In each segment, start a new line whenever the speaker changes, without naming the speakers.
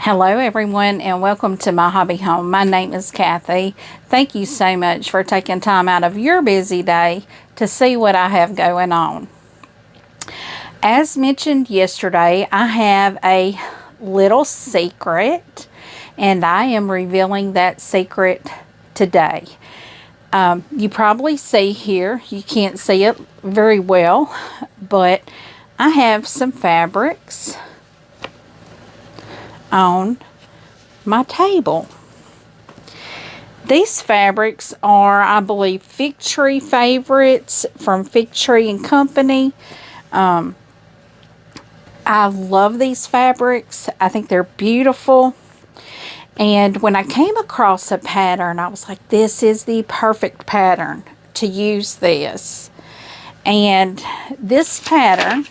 Hello everyone and welcome to My Hobby Home. My name is Cathy. Thank you so much for taking time out of your busy day to see what I have going on. As mentioned yesterday, I have a little secret and I am revealing that secret today. You probably see here, you can't see it very well, but I have some fabrics on my table. These fabrics are, I believe, Fig Tree favorites from Fig Tree and Company. I love these fabrics. I think they're beautiful. And when I came across a pattern, I was like, this is the perfect pattern to use this. And this pattern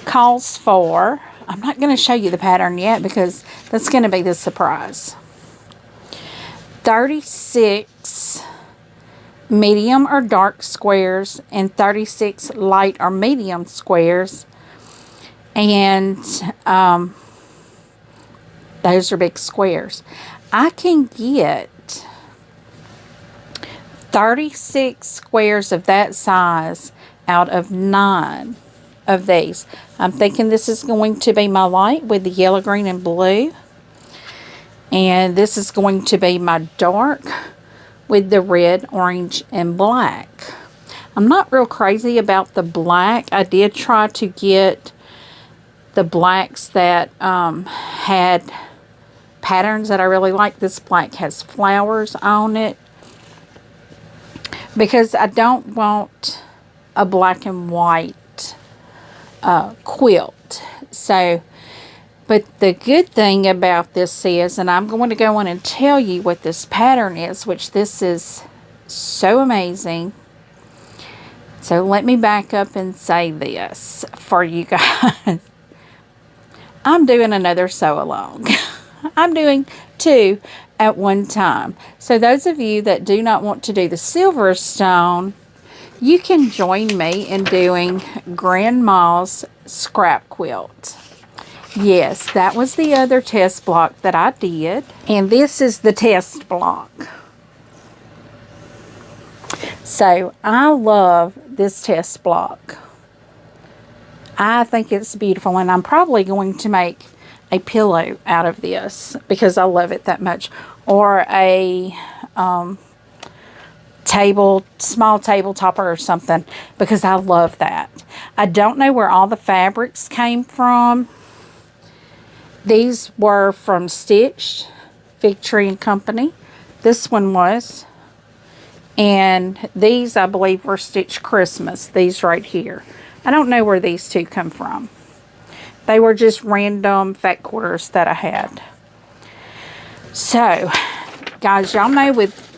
calls for, I'm not going to show you the pattern yet because that's going to be the surprise. 36 medium or dark squares and 36 light or medium squares. And those are big squares. I can get 36 squares of that size out of 9 of these. I'm thinking this is going to be my light with the yellow, green, and blue. And this is going to be my dark with the red, orange, and black. I'm not real crazy about the black. I did try to get the blacks that had patterns that I really like. This black has flowers on it because I don't want a black and white quilt. So, but the good thing about this is, and I'm going to go on and tell you what this pattern is, which this is so amazing. So let me back up and say this for you guys. I'm doing another sew along. I'm doing 2 at one time. So those of you that do not want to do the Silverstone, you can join me in doing Grandma's scrap quilt. Yes, that was the other test block that I did. And this is the test block. So I love this test block. I think it's beautiful, and I'm probably going to make a pillow out of this because I love it that much. Or a small table topper or something because I love that. I don't know where all the fabrics came from. These were from Stitch, Fig Tree and Company. This one was. And these, I believe, were Stitch Christmas. These right here. I don't know where these two come from. They were just random fat quarters that I had. So, guys, y'all know with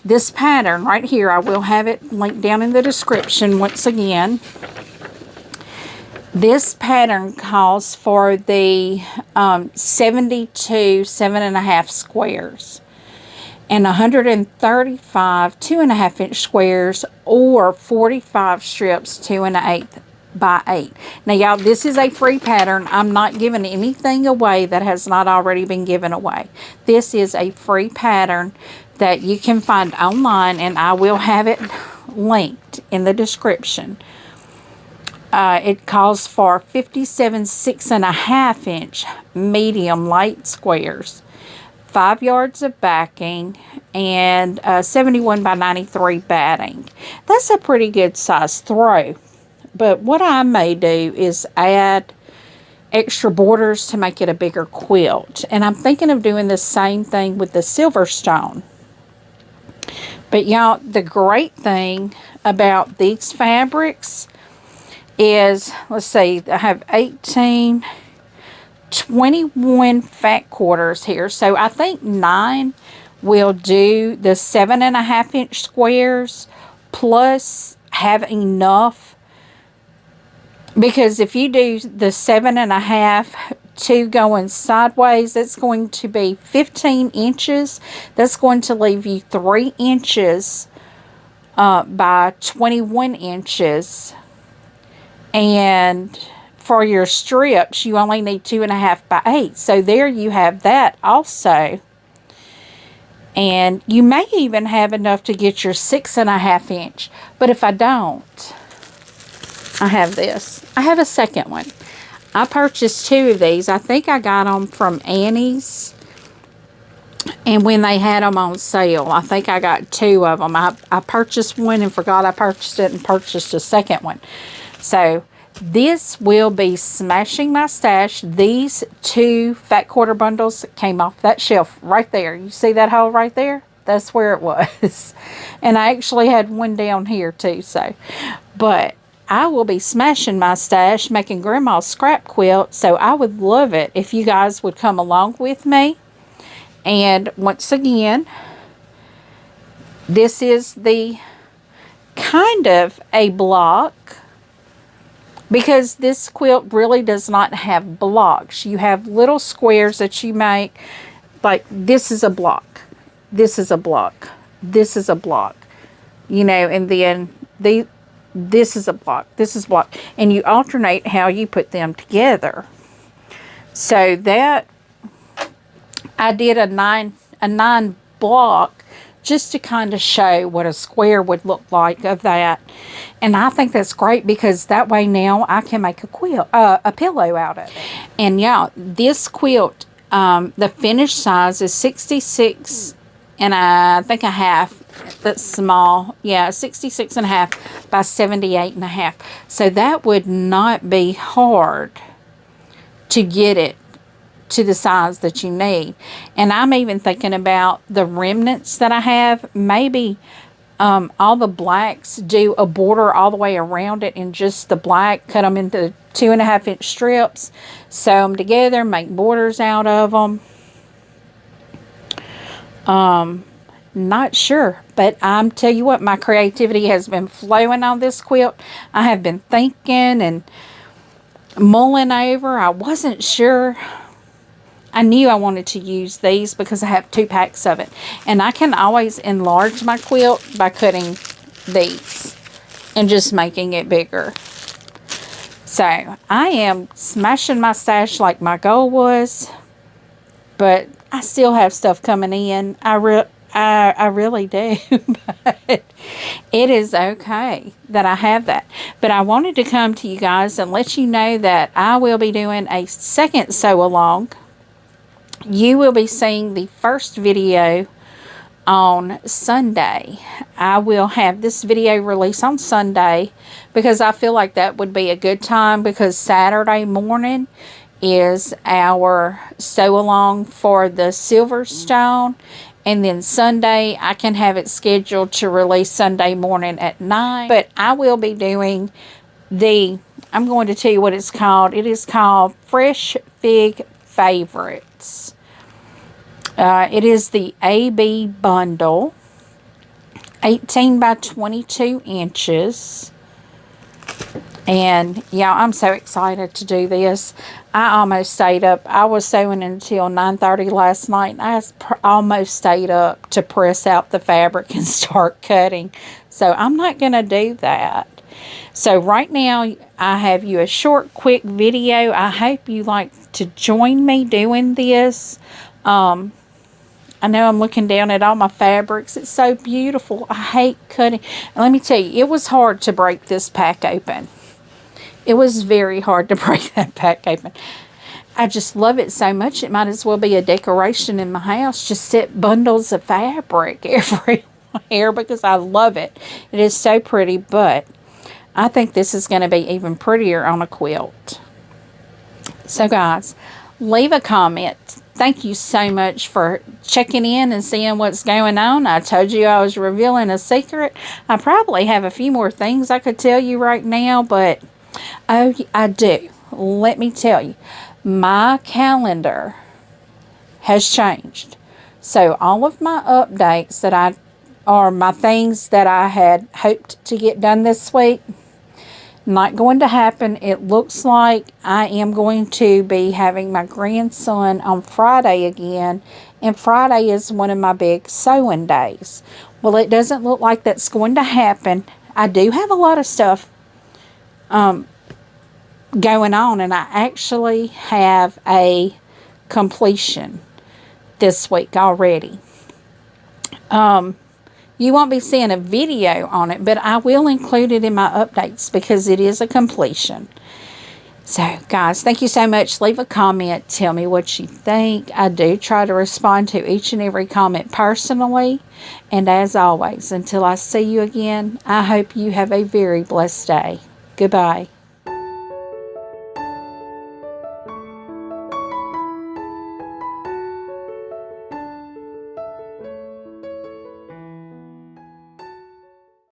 this pattern right here, I will have it linked down in the description once again. This pattern calls for the 72 7.5 squares and 135 2.5 inch squares or 45 strips 2 1/8 by 8. Now y'all, this is a free pattern. I'm not giving anything away that has not already been given away. This is a free pattern that you can find online, and I will have it linked in the description. It calls for 57 6.5 inch medium light squares, 5 yards of backing, and 71 by 93 batting. That's a pretty good size throw. But what I may do is add extra borders to make it a bigger quilt. And I'm thinking of doing the same thing with the Silverstone. But y'all, the great thing about these fabrics is, let's see, I have 18, 21 fat quarters here. So I think 9 will do the 7.5 inch squares plus have enough. Because if you do the 7.5, 2 going sideways, that's going to be 15 inches. That's going to leave you 3 inches by 21 inches and for your strips, you only need 2.5 by 8. So there you have that also. And you may even have enough to get your 6.5 inch. But if I don't, I have this. I have a second one. I purchased 2 of these. I think I got them from Annie's. And when they had them on sale, I think I got 2 of them. I purchased one and forgot I purchased it and purchased a second one. So this will be smashing my stash. These 2 fat quarter bundles came off that shelf right there. You see that hole right there? That's where it was. And I actually had one down here too. So, but I will be smashing my stash, making Grandma's scrap quilt. So I would love it if you guys would come along with me. And once again, this is the kind of a block, because this quilt really does not have blocks. You have little squares that you make. Like this is a block. This is a block. This is a block. You know, and then this is a block. This is a block. And you alternate how you put them together. So that I did a nine block just to kind of show what a square would look like of that. And I think that's great, because that way now I can make a quilt, a pillow out of it. And yeah, this quilt, the finished size is 66 and I think a half. That's small. Yeah, 66 and a half by 78 and a half. So that would not be hard to get it to the size that you need. And I'm even thinking about the remnants that I have. Maybe all the blacks, do a border all the way around it in just the black, cut them into 2.5 inch strips, sew them together, make borders out of them. Not sure, but I'm tell you what, my creativity has been flowing on this quilt. I have been thinking and mulling over. I wasn't sure. I knew I wanted to use these because I have 2 packs of it. And I can always enlarge my quilt by cutting these and just making it bigger. So I am smashing my stash like my goal was. But I still have stuff coming in. I really do. But it is okay that I have that. But I wanted to come to you guys and let you know that I will be doing a second sew along. You will be seeing the first video on Sunday. I will have this video released on Sunday because I feel like that would be a good time, because Saturday morning is our sew along for the Silverstone, and then Sunday I can have it scheduled to release Sunday morning at 9. But I will be doing I'm going to tell you what it's called. It is called Fresh Fig Favorites. It is the AB bundle, 18 by 22 inches. And yeah, I'm so excited to do this. I almost stayed up. I was sewing until 9:30 last night. And I almost stayed up to press out the fabric and start cutting. So I'm not going to do that. So right now, I have you a short, quick video. I hope you like to join me doing this. I know I'm looking down at all my fabrics. It's so beautiful. I hate cutting. And let me tell you, it was hard to break this pack open. It was very hard to break that pack open. I just love it so much. It might as well be a decoration in my house. Just set bundles of fabric everywhere because I love it. It is so pretty, but I think this is going to be even prettier on a quilt. So guys, leave a comment. Thank you so much for checking in and seeing what's going on. I told you I was revealing a secret. I probably have a few more things I could tell you right now, but oh, I do. Let me tell you, my calendar has changed. So all of my updates that are my things that I had hoped to get done this week, not going to happen. It looks like I am going to be having my grandson on Friday again, and Friday is one of my big sewing days. Well, it doesn't look like that's going to happen. I do have a lot of stuff going on, and I actually have a completion this week already. You won't be seeing a video on it, but I will include it in my updates because it is a completion. So, guys, thank you so much. Leave a comment. Tell me what you think. I do try to respond to each and every comment personally. And as always, until I see you again, I hope you have a very blessed day. Goodbye.